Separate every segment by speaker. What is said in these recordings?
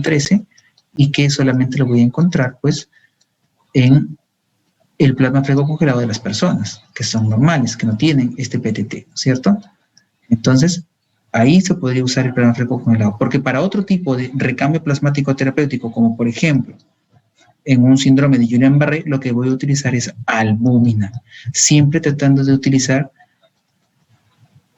Speaker 1: 13 y que solamente lo voy a encontrar, pues, en el plasma frecocongelado de las personas, que son normales, que no tienen este PTT, ¿cierto? Entonces, ahí se podría usar el plasma frecocongelado, porque para otro tipo de recambio plasmático terapéutico, como por ejemplo, en un síndrome de Guillain-Barré, lo que voy a utilizar es albúmina, siempre tratando de utilizar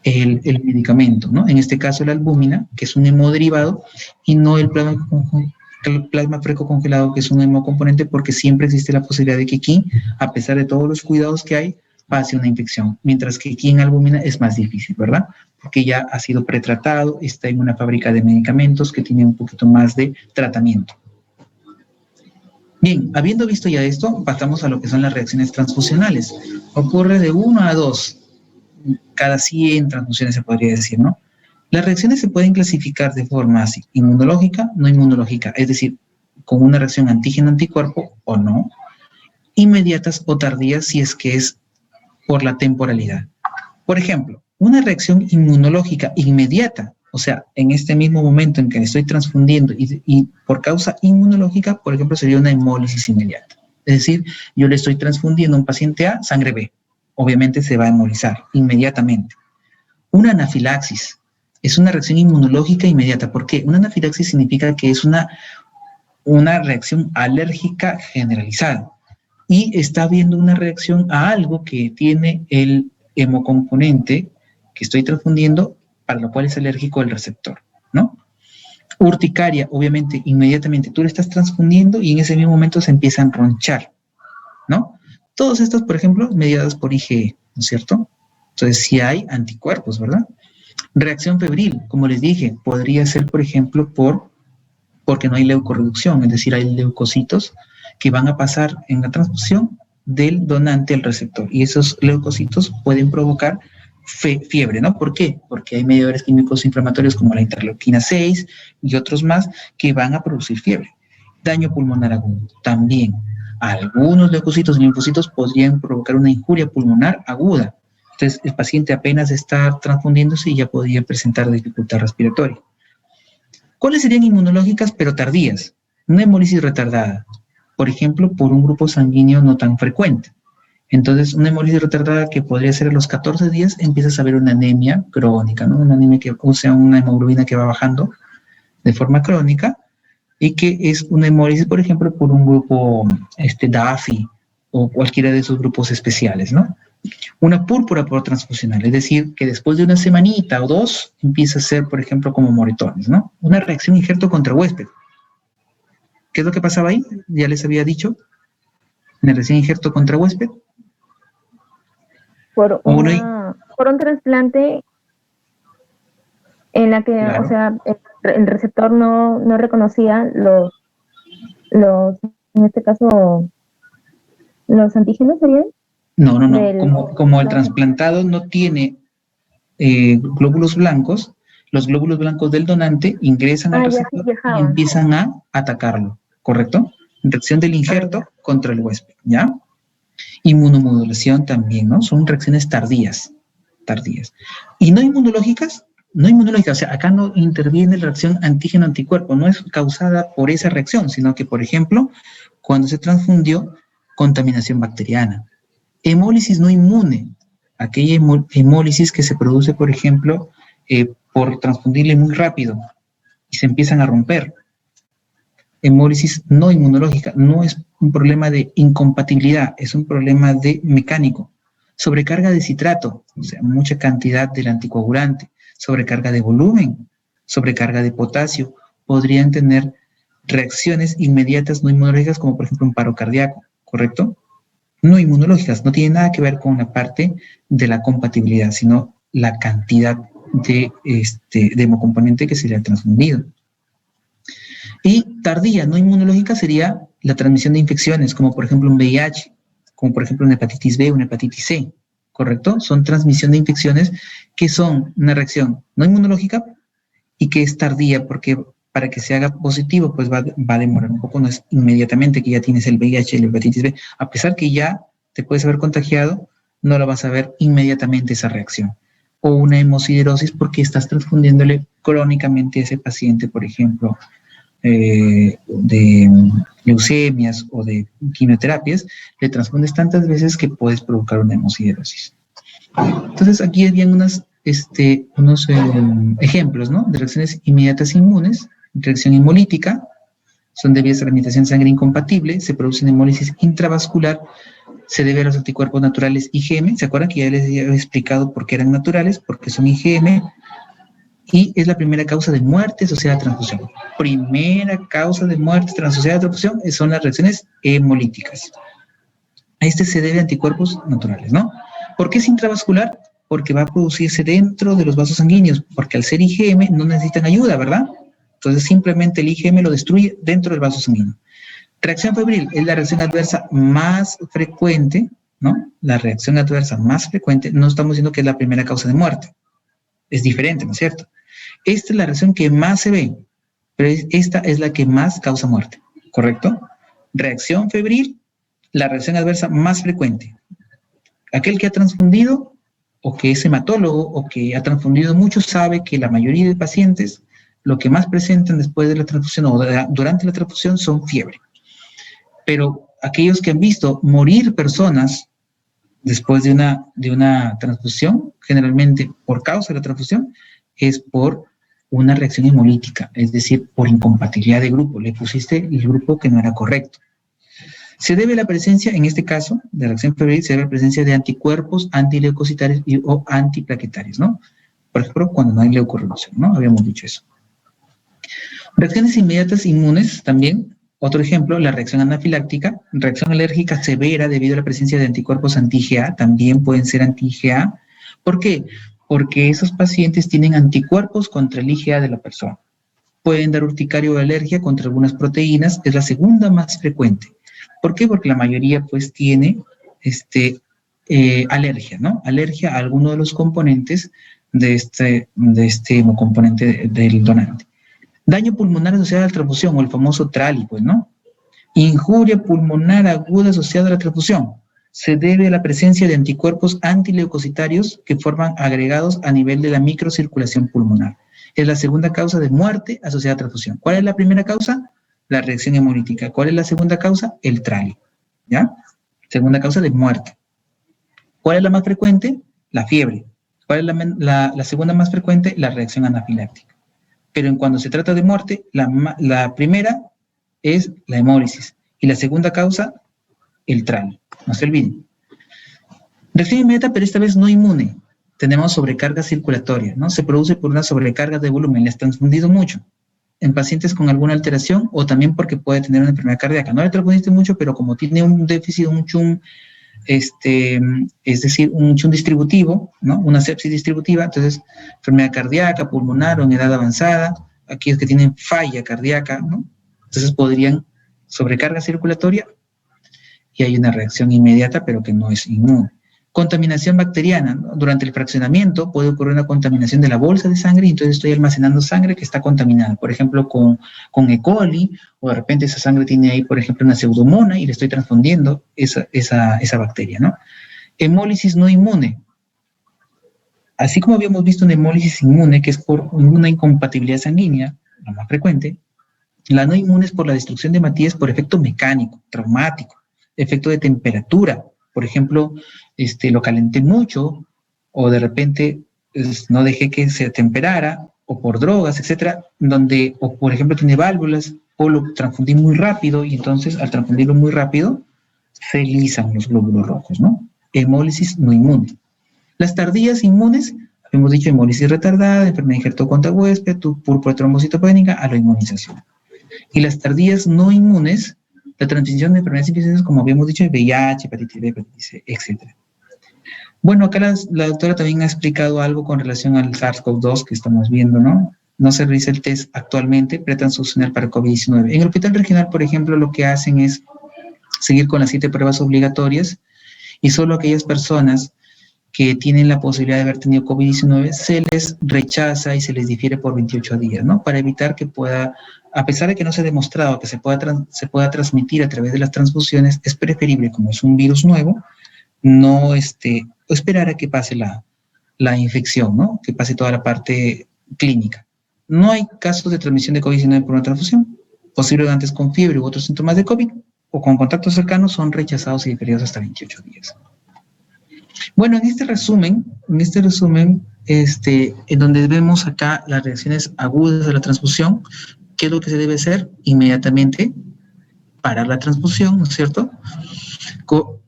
Speaker 1: el medicamento, ¿no? En este caso la albúmina, que es un hemodderivado, y no el plasma frecocongelado, que es un hemocomponente, porque siempre existe la posibilidad de que aquí, a pesar de todos los cuidados que hay, pase una infección, mientras que aquí en albúmina es más difícil, ¿verdad? Porque ya ha sido pretratado, está en una fábrica de medicamentos que tiene un poquito más de tratamiento. Bien, habiendo visto ya esto, pasamos a lo que son las reacciones transfusionales. Ocurre de 1 a 2, cada 100 transfusiones se podría decir, ¿no? Las reacciones se pueden clasificar de forma así, inmunológica, no inmunológica, es decir, con una reacción antígeno-anticuerpo o no, inmediatas o tardías si es que es por la temporalidad. Por ejemplo, una reacción inmunológica inmediata, o sea, en este mismo momento en que estoy transfundiendo y por causa inmunológica, por ejemplo, sería una hemólisis inmediata. Es decir, yo le estoy transfundiendo a un paciente A sangre B. Obviamente se va a hemolizar inmediatamente. Una anafilaxis es una reacción inmunológica inmediata. ¿Por qué? Una anafilaxis significa que es una reacción alérgica generalizada y está habiendo una reacción a algo que tiene el hemocomponente que estoy transfundiendo, para lo cual es alérgico el receptor, ¿no? Urticaria, obviamente, inmediatamente tú le estás transfundiendo y en ese mismo momento se empiezan a ronchar, ¿no? Todos estos, por ejemplo, mediados por IgE, ¿no es cierto? Entonces, sí hay anticuerpos, ¿verdad? Reacción febril, como les dije, podría ser, por ejemplo, porque no hay leucorreducción, es decir, hay leucocitos que van a pasar en la transfusión del donante al receptor. Y esos leucocitos pueden provocar fiebre, ¿no? ¿Por qué? Porque hay mediadores químicos inflamatorios como la interleuquina 6 y otros más que van a producir fiebre. Daño pulmonar agudo, también. Algunos leucocitos y linfocitos podrían provocar una injuria pulmonar aguda. Entonces, el paciente apenas está transfundiéndose y ya podría presentar dificultad respiratoria. ¿Cuáles serían inmunológicas pero tardías? Una hemólisis retardada, por ejemplo, por un grupo sanguíneo no tan frecuente. Entonces, una hemólisis retardada que podría ser a los 14 días, empiezas a ver una anemia crónica, ¿no? Una anemia que usa una hemoglobina que va bajando de forma crónica y que es una hemólisis, por ejemplo, por un grupo DAFI o cualquiera de esos grupos especiales, ¿no? Una púrpura por transfusional, es decir, que después de una semanita o dos empieza a ser, por ejemplo, como moretones, ¿no? Una reacción injerto contra huésped. ¿Qué es lo que pasaba ahí? Ya les había dicho. Una reacción injerto contra huésped.
Speaker 2: Por un trasplante en la que, claro, o sea, el receptor no reconocía los, en este caso, los antígenos, ¿serían?
Speaker 1: No. Como el trasplantado no tiene glóbulos blancos, los glóbulos blancos del donante ingresan al receptor y empiezan a atacarlo, ¿correcto? Reacción del injerto contra el huésped, ¿ya? Inmunomodulación también, ¿no? Son reacciones tardías. ¿Y no inmunológicas? No inmunológicas, o sea, acá no interviene la reacción antígeno-anticuerpo, no es causada por esa reacción, sino que, por ejemplo, cuando se transfundió, contaminación bacteriana. Hemólisis no inmune, aquella hemólisis que se produce, por ejemplo, por transfundirle muy rápido y se empiezan a romper. Hemólisis no inmunológica, no es un problema de incompatibilidad, es un problema de mecánico. Sobrecarga de citrato, o sea, mucha cantidad del anticoagulante, sobrecarga de volumen, sobrecarga de potasio, podrían tener reacciones inmediatas no inmunológicas como por ejemplo un paro cardíaco, ¿correcto? No inmunológicas, no tiene nada que ver con la parte de la compatibilidad, sino la cantidad de hemocomponente que sería transfundido. Y tardía, no inmunológica, sería la transmisión de infecciones, como por ejemplo un VIH, como por ejemplo una hepatitis B, una hepatitis C, ¿correcto? Son transmisión de infecciones que son una reacción no inmunológica y que es tardía, porque para que se haga positivo, pues va a demorar un poco, no es inmediatamente que ya tienes el VIH y la hepatitis B. A pesar que ya te puedes haber contagiado, no lo vas a ver inmediatamente esa reacción. O una hemosiderosis porque estás transfundiéndole crónicamente a ese paciente, por ejemplo, de leucemias o de quimioterapias, le transfundes tantas veces que puedes provocar una hemosiderosis. Entonces, aquí habían unos ejemplos, ¿no? De reacciones inmediatas inmunes, reacción hemolítica, son debidas a la administración de sangre incompatible, se produce una hemólisis intravascular, se debe a los anticuerpos naturales IgM. ¿Se acuerdan que ya les había explicado por qué eran naturales? Porque son IgM, y es la primera causa de muerte asociada a transfusión. Primera causa de muerte asociada a transfusión son las reacciones hemolíticas. A este se debe a anticuerpos naturales, ¿no? ¿Por qué es intravascular? Porque va a producirse dentro de los vasos sanguíneos, porque al ser IgM no necesitan ayuda, ¿verdad? Entonces simplemente el IgM lo destruye dentro del vaso sanguíneo. Reacción febril es la reacción adversa más frecuente, ¿no? La reacción adversa más frecuente, no estamos diciendo que es la primera causa de muerte. Es diferente, ¿no es cierto? Esta es la reacción que más se ve, pero esta es la que más causa muerte, ¿correcto? Reacción febril, la reacción adversa más frecuente. Aquel que ha transfundido, o que es hematólogo, o que ha transfundido mucho, sabe que la mayoría de pacientes lo que más presentan después de la transfusión o durante la transfusión son fiebre. Pero aquellos que han visto morir personas después de una transfusión, generalmente por causa de la transfusión, es por una reacción hemolítica, es decir, por incompatibilidad de grupo. Le pusiste el grupo que no era correcto. Se debe a la presencia, en este caso, de reacción febril, se debe a la presencia de anticuerpos antileucocitarios o antiplaquetarios, ¿no? Por ejemplo, cuando no hay leucorreducción, ¿no? Habíamos dicho eso. Reacciones inmediatas inmunes también. Otro ejemplo, la reacción anafiláctica, reacción alérgica severa debido a la presencia de anticuerpos anti-IgA, también pueden ser anti-IgA. ¿Por qué? Porque esos pacientes tienen anticuerpos contra el IgA de la persona. Pueden dar urticaria o alergia contra algunas proteínas, es la segunda más frecuente. ¿Por qué? Porque la mayoría pues tiene alergia, ¿no? Alergia a alguno de los componentes de este componente del donante. Daño pulmonar asociado a la transfusión, o el famoso TRALI, pues, ¿no? Injuria pulmonar aguda asociada a la transfusión. Se debe a la presencia de anticuerpos antileucocitarios que forman agregados a nivel de la microcirculación pulmonar. Es la segunda causa de muerte asociada a transfusión. ¿Cuál es la primera causa? La reacción hemolítica. ¿Cuál es la segunda causa? El TRALI, ¿ya? Segunda causa de muerte. ¿Cuál es la más frecuente? La fiebre. ¿Cuál es la segunda más frecuente? La reacción anafiláctica. Pero en cuando se trata de muerte, la primera es la hemólisis y la segunda causa, el TRALI. No se olviden. Reacción inmediata, pero esta vez no inmune. Tenemos sobrecarga circulatoria, ¿no? Se produce por una sobrecarga de volumen. Le has transfundido mucho en pacientes con alguna alteración o también porque puede tener una enfermedad cardíaca. No le transfundiste mucho, pero como tiene un déficit, un CHUM, es decir, un CHUM distributivo, ¿no? Una sepsis distributiva, entonces enfermedad cardíaca, pulmonar o en edad avanzada, aquellos que tienen falla cardíaca, ¿no? Entonces podrían sobrecarga circulatoria y hay una reacción inmediata, pero que no es inmune. Contaminación bacteriana, ¿no? Durante el fraccionamiento puede ocurrir una contaminación de la bolsa de sangre y entonces estoy almacenando sangre que está contaminada, por ejemplo, con E. coli, o de repente esa sangre tiene ahí, por ejemplo, una pseudomonas y le estoy transfundiendo esa bacteria, ¿no? Hemólisis no inmune. Así como habíamos visto una hemólisis inmune, que es por una incompatibilidad sanguínea, la más frecuente, la no inmune es por la destrucción de hematíes por efecto mecánico, traumático, efecto de temperatura. Por ejemplo, lo calenté mucho, o de repente no dejé que se temperara, o por drogas, etcétera, o por ejemplo tiene válvulas, o lo transfundí muy rápido, y entonces al transfundirlo muy rápido, se lisan los glóbulos rojos, ¿no? Hemólisis no inmune. Las tardías inmunes, hemos dicho hemólisis retardada, enfermedad injerto contra huésped, púrpura trombocitopénica, a la inmunización. Y las tardías no inmunes, la transmisión de enfermedades infecciosas, como habíamos dicho, VIH, hepatitis B, hepatitis C, etc. Bueno, acá la doctora también ha explicado algo con relación al SARS-CoV-2 que estamos viendo, ¿no? No se realiza el test actualmente pretransfusional para COVID-19. En el hospital regional, por ejemplo, lo que hacen es seguir con las 7 pruebas obligatorias y solo aquellas personas que tienen la posibilidad de haber tenido COVID-19 se les rechaza y se les difiere por 28 días, ¿no? Para evitar que pueda, a pesar de que no se ha demostrado que se pueda transmitir a través de las transfusiones, es preferible, como es un virus nuevo, no esperar a que pase la infección, ¿no? Que pase toda la parte clínica. No hay casos de transmisión de COVID-19 por una transfusión, posible donantes con fiebre u otros síntomas de COVID o con contactos cercanos son rechazados y diferidos hasta 28 días. Bueno, en este resumen, en donde vemos acá las reacciones agudas de la transfusión, ¿qué es lo que se debe hacer? Inmediatamente parar la transfusión, ¿no es cierto?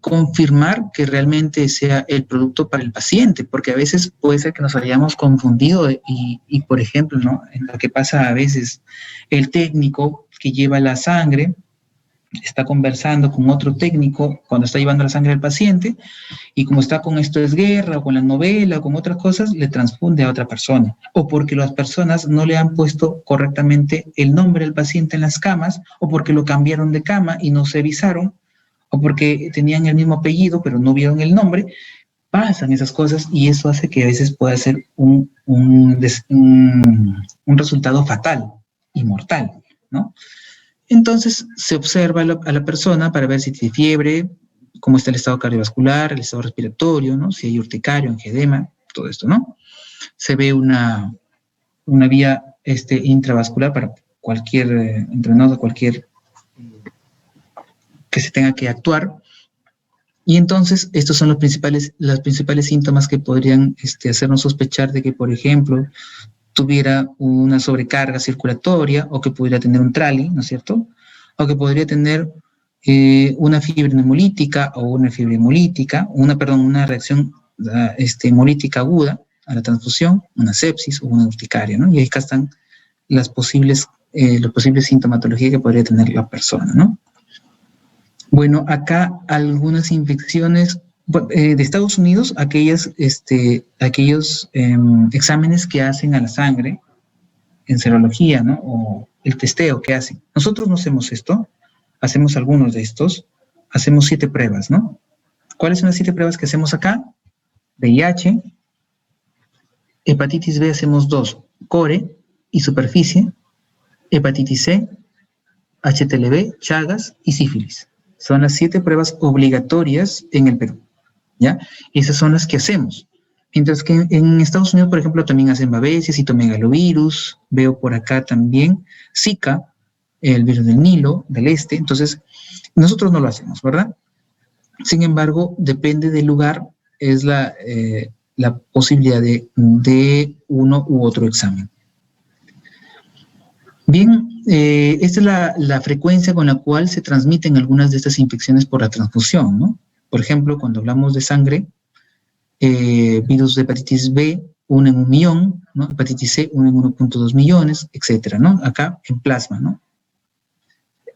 Speaker 1: Confirmar que realmente sea el producto para el paciente, porque a veces puede ser que nos hayamos confundido y por ejemplo, ¿no? En lo que pasa a veces, el técnico que lleva la sangre está conversando con otro técnico cuando está llevando la sangre al paciente y como está con Esto es Guerra o con la novela o con otras cosas, le transfunde a otra persona. O porque las personas no le han puesto correctamente el nombre del paciente en las camas o porque lo cambiaron de cama y no se avisaron o porque tenían el mismo apellido pero no vieron el nombre. Pasan esas cosas y eso hace que a veces pueda ser un resultado fatal y mortal, ¿no? Entonces se observa a la persona para ver si tiene fiebre, cómo está el estado cardiovascular, el estado respiratorio, ¿no? Si hay urticaria, angedema, todo esto, ¿no? Se ve una vía intravascular para cualquier intravenosa, cualquier que se tenga que actuar. Y entonces estos son los principales síntomas que podrían hacernos sospechar de que, por ejemplo, tuviera una sobrecarga circulatoria o que pudiera tener un TRALI, ¿no es cierto? O que podría tener una fiebre hemolítica o una fiebre hemolítica, una reacción hemolítica aguda a la transfusión, una sepsis o una urticaria, ¿no? Y ahí acá están las posibles sintomatologías que podría tener la persona, ¿no? Bueno, acá algunas infecciones de Estados Unidos, aquellos exámenes que hacen a la sangre en serología, ¿no? O el testeo que hacen. Nosotros no hacemos esto, hacemos algunos de estos, hacemos 7 pruebas, ¿no? ¿Cuáles son las 7 pruebas que hacemos acá? VIH, hepatitis B hacemos 2, core y superficie, hepatitis C, HTLV, Chagas y sífilis. Son las 7 pruebas obligatorias en el Perú, ¿ya? Esas son las que hacemos. Mientras que en Estados Unidos, por ejemplo, también hacen babesia, citomegalovirus, veo por acá también Zika, el virus del Nilo, del Este. Entonces, nosotros no lo hacemos, ¿verdad? Sin embargo, depende del lugar, es la posibilidad de uno u otro examen. Bien, esta es la frecuencia con la cual se transmiten algunas de estas infecciones por la transfusión, ¿no? Por ejemplo, cuando hablamos de sangre, virus de hepatitis B, 1 en 1 millón, ¿no? Hepatitis C, 1 en 1.2 millones, etcétera, ¿no? Acá en plasma, ¿no?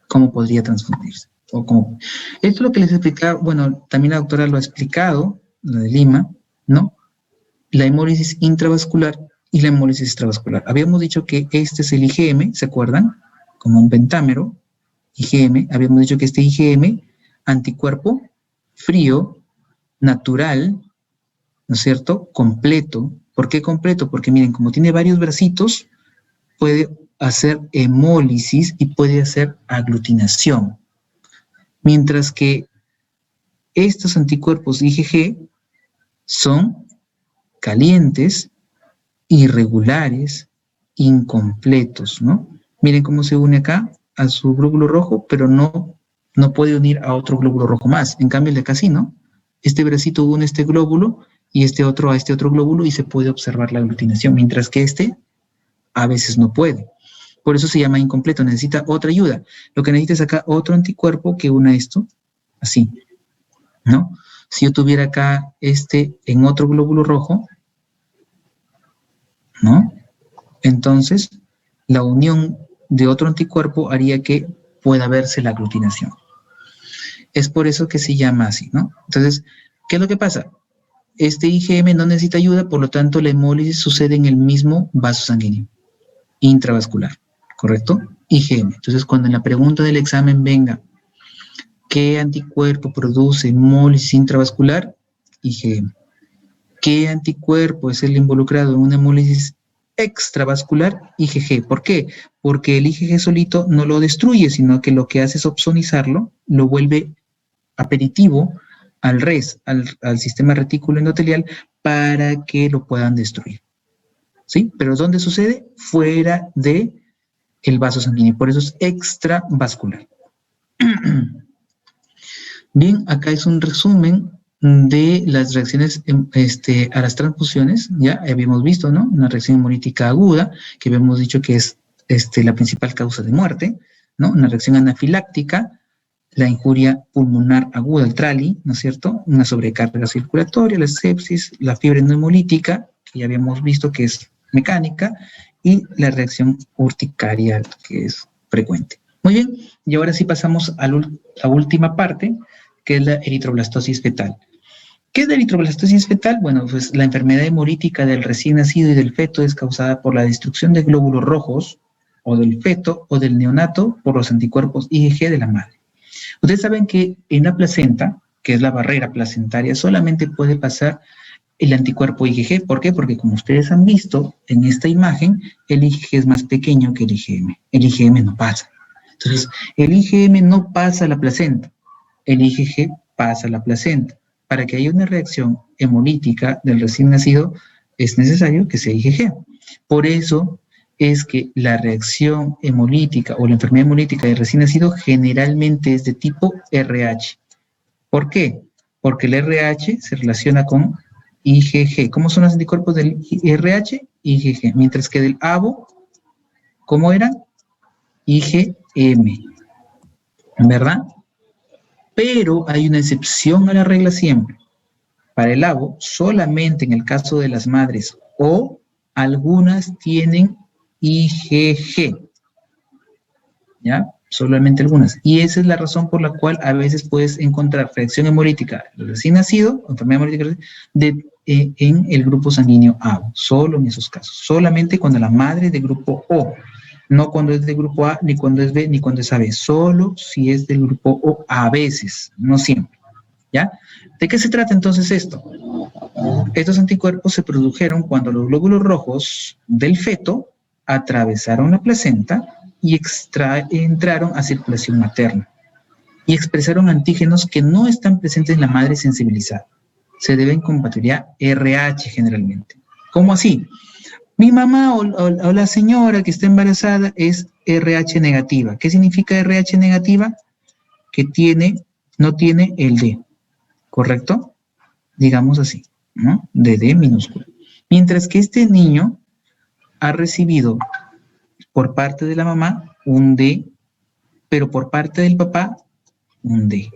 Speaker 1: ¿Cómo podría transfundirse? Esto es lo que les explicaba, bueno, también la doctora lo ha explicado, la de Lima, ¿no? La hemólisis intravascular y la hemólisis extravascular. Habíamos dicho que este es el IgM, ¿se acuerdan? Como un pentámero, IgM. Habíamos dicho que este IgM, anticuerpo, frío, natural, ¿no es cierto? Completo. ¿Por qué completo? Porque miren, como tiene varios bracitos, puede hacer hemólisis y puede hacer aglutinación. Mientras que estos anticuerpos IgG son calientes, irregulares, incompletos, ¿no? Miren cómo se une acá a su glóbulo rojo, pero no puede unir a otro glóbulo rojo más. En cambio, el de acá sí, ¿no? Este bracito une este glóbulo y este otro a este otro glóbulo y se puede observar la aglutinación, mientras que este a veces no puede. Por eso se llama incompleto, necesita otra ayuda. Lo que necesita es acá otro anticuerpo que una esto, así, ¿no? Si yo tuviera acá en otro glóbulo rojo, ¿no? Entonces, la unión de otro anticuerpo haría que pueda verse la aglutinación. Es por eso que se llama así, ¿no? Entonces, ¿qué es lo que pasa? Este IgM no necesita ayuda, por lo tanto, la hemólisis sucede en el mismo vaso sanguíneo, intravascular, ¿correcto? IgM. Entonces, cuando en la pregunta del examen venga, ¿qué anticuerpo produce hemólisis intravascular? IgM. ¿Qué anticuerpo es el involucrado en una hemólisis extravascular? IgG. ¿Por qué? Porque el IgG solito no lo destruye, sino que lo que hace es opsonizarlo, lo vuelve aperitivo al al sistema retículo endotelial, para que lo puedan destruir. ¿Sí? Pero ¿dónde sucede? Fuera de el vaso sanguíneo, por eso es extravascular. Bien, acá es un resumen de las reacciones a las transfusiones. Ya habíamos visto, ¿no? Una reacción hemolítica aguda, que habíamos dicho que es la principal causa de muerte, ¿no? Una reacción anafiláctica, la injuria pulmonar aguda, el TRALI, ¿no es cierto? Una sobrecarga circulatoria, la sepsis, la fiebre no hemolítica, que ya habíamos visto que es mecánica, y la reacción urticarial, que es frecuente. Muy bien, y ahora sí pasamos a la última parte, que es la eritroblastosis fetal. ¿Qué es la eritroblastosis fetal? Bueno, pues la enfermedad hemolítica del recién nacido y del feto es causada por la destrucción de glóbulos rojos, o del feto o del neonato, por los anticuerpos IgG de la madre. Ustedes saben que en la placenta, que es la barrera placentaria, solamente puede pasar el anticuerpo IgG. ¿Por qué? Porque como ustedes han visto en esta imagen, el IgG es más pequeño que el IgM. El IgM no pasa. Entonces, el IgM no pasa a la placenta. El IgG pasa a la placenta. Para que haya una reacción hemolítica del recién nacido, es necesario que sea IgG. Por eso es que la reacción hemolítica o la enfermedad hemolítica del recién nacido generalmente es de tipo RH. ¿Por qué? Porque el RH se relaciona con IgG. ¿Cómo son los anticuerpos del RH? IgG. Mientras que del ABO, ¿cómo eran? IgM. ¿Verdad? Pero hay una excepción a la regla siempre. Para el ABO, solamente en el caso de las madres o algunas tienen IgG. ¿Ya? Solamente algunas. Y esa es la razón por la cual a veces puedes encontrar reacción hemolítica del recién nacido, enfermedad hemolítica en el grupo sanguíneo A, solo en esos casos. Solamente cuando la madre es de grupo O, no cuando es de grupo A, ni cuando es B, ni cuando es AB, solo si es del grupo O a veces, no siempre. ¿Ya? ¿De qué se trata entonces esto? Estos anticuerpos se produjeron cuando los glóbulos rojos del feto atravesaron la placenta y entraron a circulación materna y expresaron antígenos que no están presentes en la madre sensibilizada. Se deben con patología RH generalmente. ¿Cómo así? Mi mamá o la señora que está embarazada es RH negativa. ¿Qué significa RH negativa? Que no tiene el D, ¿correcto? Digamos así, ¿no? De D minúscula. Mientras que este niño ha recibido por parte de la mamá un D, pero por parte del papá un D.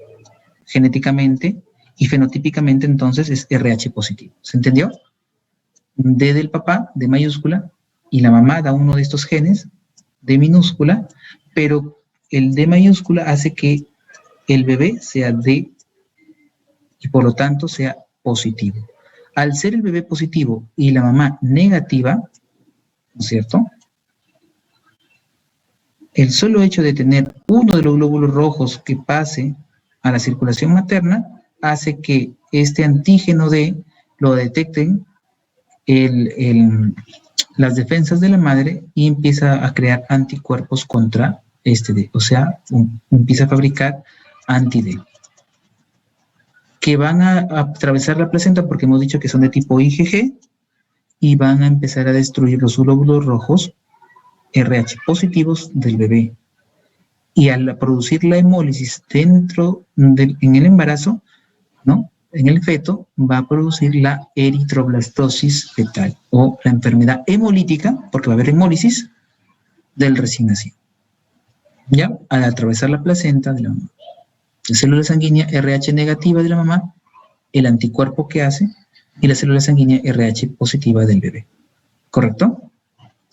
Speaker 1: Genéticamente y fenotípicamente entonces es RH positivo. ¿Se entendió? Un D del papá, D mayúscula, y la mamá da uno de estos genes, D minúscula, pero el D mayúscula hace que el bebé sea D y por lo tanto sea positivo. Al ser el bebé positivo y la mamá negativa, ¿no es cierto?, el solo hecho de tener uno de los glóbulos rojos que pase a la circulación materna hace que este antígeno D lo detecten las defensas de la madre y empieza a crear anticuerpos contra este D. O sea, empieza a fabricar anti-D. Que van a atravesar la placenta porque hemos dicho que son de tipo IgG y van a empezar a destruir los glóbulos rojos RH positivos del bebé. Y al producir la hemólisis en el embarazo, ¿no?, en el feto, va a producir la eritroblastosis fetal o la enfermedad hemolítica, porque va a haber hemólisis del recién nacido. ¿Ya? Al atravesar la placenta de la mamá. La célula sanguínea RH negativa de la mamá, el anticuerpo que hace, y la célula sanguínea RH positiva del bebé. ¿Correcto?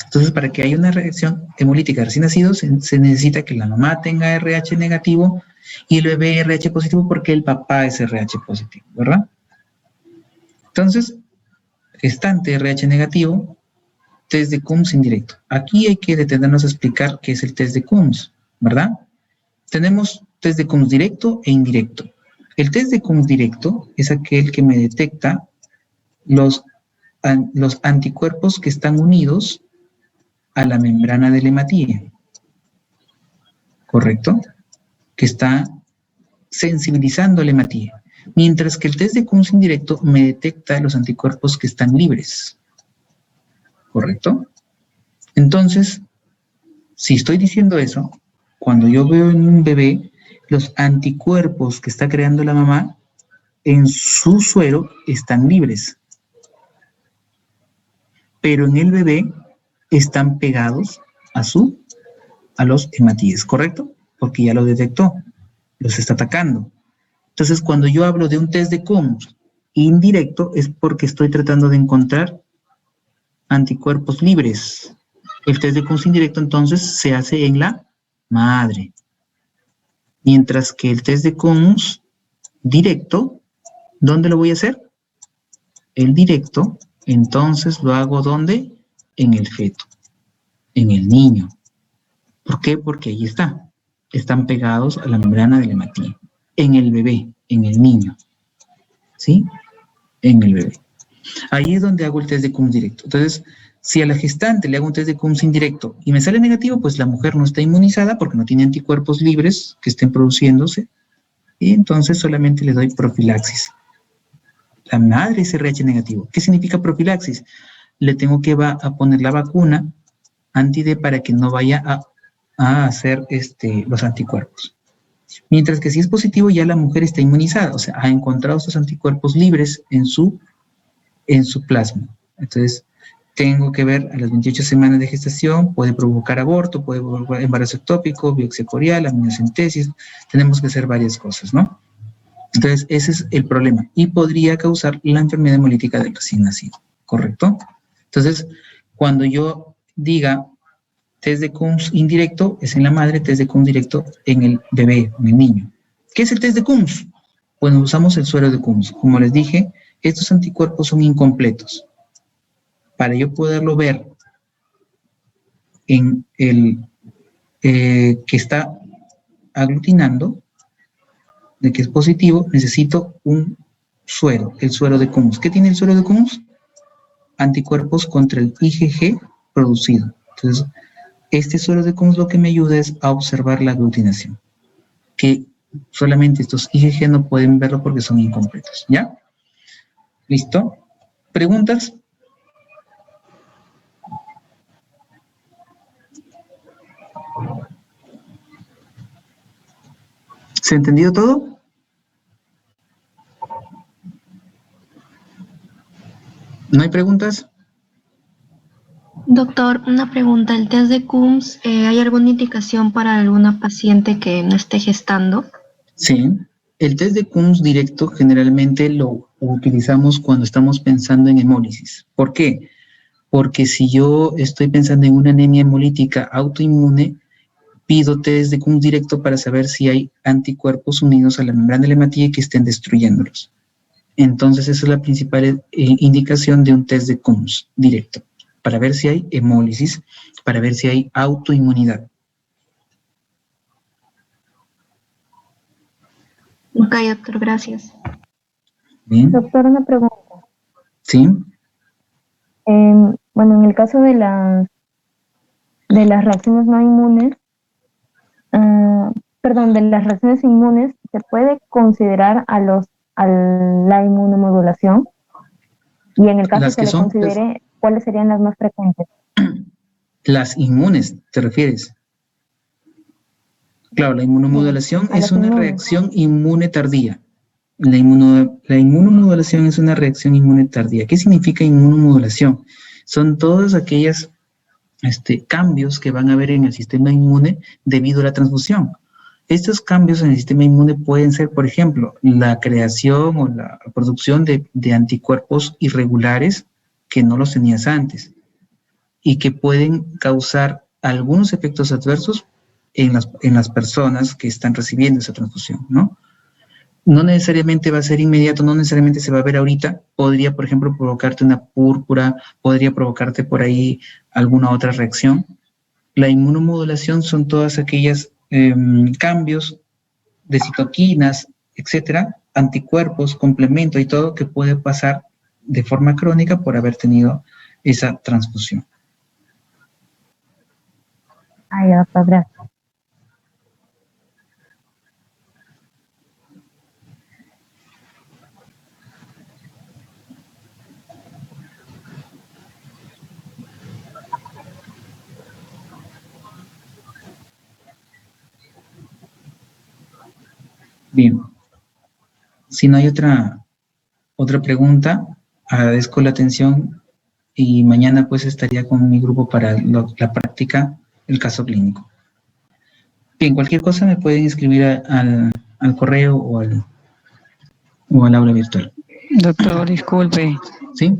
Speaker 1: Entonces, para que haya una reacción hemolítica de recién nacido, se necesita que la mamá tenga RH negativo y el bebé RH positivo porque el papá es RH positivo, ¿verdad? Entonces, gestante RH negativo, test de Coombs indirecto. Aquí hay que detenernos a explicar qué es el test de Coombs, ¿verdad? Tenemos test de Coombs directo e indirecto. El test de Coombs directo es aquel que me detecta los anticuerpos que están unidos a la membrana del hematíe, ¿correcto? Que está sensibilizando el hematíe. Mientras que el test de Coombs indirecto me detecta los anticuerpos que están libres, ¿correcto? Entonces, Si estoy diciendo eso, cuando yo veo en un bebé los anticuerpos que está creando la mamá, en su suero están libres, pero en el bebé están pegados a los hematíes, ¿correcto? Porque ya lo detectó, los está atacando. Entonces, cuando yo hablo de un test de Coombs indirecto, es porque estoy tratando de encontrar anticuerpos libres. El test de Coombs indirecto, entonces, se hace en la madre. Mientras que el test de Coombs directo, ¿dónde lo voy a hacer? El directo, entonces lo hago ¿dónde? En el feto, en el niño. ¿Por qué? Porque ahí está. Están pegados a la membrana del hematía. En el bebé, en el niño. ¿Sí? En el bebé. Ahí es donde hago el test de Coombs directo. Entonces, si a la gestante le hago un test de Coombs indirecto y me sale negativo, pues la mujer no está inmunizada porque no tiene anticuerpos libres que estén produciéndose y entonces solamente le doy profilaxis. La madre es RH negativo. ¿Qué significa profilaxis? Le tengo que a poner la vacuna anti-D para que no vaya a hacer los anticuerpos. Mientras que si es positivo, ya la mujer está inmunizada, o sea, ha encontrado estos anticuerpos libres en su plasma. Entonces, tengo que ver a las 28 semanas de gestación, puede provocar aborto, puede provocar embarazo ectópico, biopsia corial, amniocentesis, tenemos que hacer varias cosas, ¿no? Entonces, ese es el problema y podría causar la enfermedad hemolítica del recién nacido, ¿correcto? Entonces, cuando yo diga test de Coombs indirecto, es en la madre, test de Coombs directo en el bebé, en el niño. ¿Qué es el test de Coombs? Bueno, usamos el suero de Coombs. Como les dije, estos anticuerpos son incompletos. Para yo poderlo ver en el que está aglutinando, de que es positivo, necesito un suero, el suero de Coombs. ¿Qué tiene el suero de Coombs? Anticuerpos contra el IgG producido. Entonces, este suero de Coombs lo que me ayuda es a observar la aglutinación, que solamente estos IgG no pueden verlo porque son incompletos, ¿ya? ¿Listo? ¿Preguntas? ¿Se ha entendido todo? ¿No hay preguntas?
Speaker 3: Doctor, una pregunta. ¿El test de Coombs, hay alguna indicación para alguna paciente que no esté gestando?
Speaker 1: Sí. El test de Coombs directo generalmente lo utilizamos cuando estamos pensando en hemólisis. ¿Por qué? Porque si yo estoy pensando en una anemia hemolítica autoinmune, pido test de Coombs directo para saber si hay anticuerpos unidos a la membrana del hematía que estén destruyéndolos. Entonces, esa es la principal indicación de un test de Coombs directo, para ver si hay hemólisis, para ver si hay autoinmunidad.
Speaker 3: Ok, doctor, gracias.
Speaker 1: Bien.
Speaker 2: Doctor, una pregunta.
Speaker 1: ¿Sí?
Speaker 2: Bueno, en el caso de las reacciones no inmunes, perdón, de las reacciones inmunes, ¿se puede considerar a la inmunomodulación? Y en el caso
Speaker 1: Las
Speaker 2: que
Speaker 1: que
Speaker 2: le
Speaker 1: son
Speaker 2: considere, ¿cuáles serían las más frecuentes?
Speaker 1: las inmunes, ¿te refieres? Claro, la inmunomodulación
Speaker 2: A
Speaker 1: es
Speaker 2: las
Speaker 1: una
Speaker 2: inmunes.
Speaker 1: reacción inmune tardía. La inmunomodulación es una reacción inmune tardía. ¿Qué significa inmunomodulación? Son todos aquellos cambios que van a haber en el sistema inmune debido a la transfusión. Estos cambios en el sistema inmune pueden ser, por ejemplo, la creación o la producción de anticuerpos irregulares que no los tenías antes y que pueden causar algunos efectos adversos en las personas que están recibiendo esa transfusión, ¿no? No necesariamente va a ser inmediato, no necesariamente se va a ver ahorita, podría, por ejemplo, provocarte una púrpura, podría provocarte por ahí alguna otra reacción. La inmunomodulación son todas aquellas cambios de citoquinas, etcétera, anticuerpos, complemento y todo que puede pasar de forma crónica por haber tenido esa transfusión.
Speaker 2: Ay, doctor, gracias.
Speaker 1: Bien. Si no hay otra pregunta, agradezco la atención y mañana pues estaría con mi grupo para la práctica, el caso clínico. Bien, cualquier cosa me pueden escribir al correo o al aula virtual.
Speaker 4: Doctor, disculpe.
Speaker 1: ¿Sí?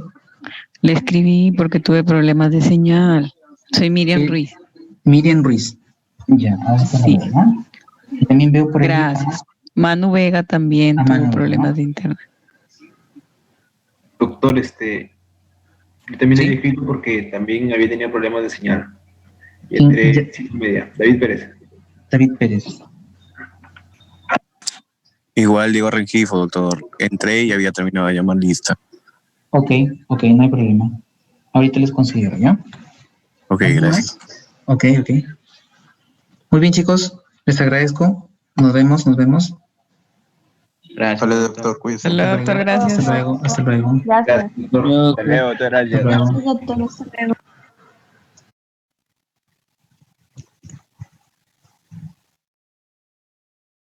Speaker 4: Le escribí porque tuve problemas de señal. Soy Miriam Ruiz.
Speaker 1: Miriam Ruiz. Ya, ahora está
Speaker 4: Sí.
Speaker 1: ¿no? Y también veo por ahí.
Speaker 4: Gracias. Manu Vega también tuvo
Speaker 1: Manu,
Speaker 4: problemas
Speaker 1: ¿no?
Speaker 4: de internet.
Speaker 5: Doctor, yo también
Speaker 1: Sí.
Speaker 5: he escrito porque también había tenido problemas de señal. Y
Speaker 1: Sí,
Speaker 5: entré
Speaker 1: ya.
Speaker 5: 5:30. David Pérez.
Speaker 1: David Pérez.
Speaker 6: Igual Diego Rengifo, doctor. Entré y había terminado de llamar lista.
Speaker 1: Ok, no hay problema. Ahorita les considero, ¿ya?
Speaker 6: Ok,
Speaker 1: ¿Algo
Speaker 6: gracias.
Speaker 1: más? Ok. Muy bien, chicos. Les agradezco. Nos vemos.
Speaker 7: Gracias.
Speaker 6: Hola, doctor. Cuídese.
Speaker 4: Hasta luego, doctor. Gracias.
Speaker 1: Hasta luego.
Speaker 2: Gracias.
Speaker 5: Gracias, doctor.
Speaker 7: Hasta luego, doctor. Gracias.
Speaker 1: Hasta luego.
Speaker 3: Doctor, hasta luego.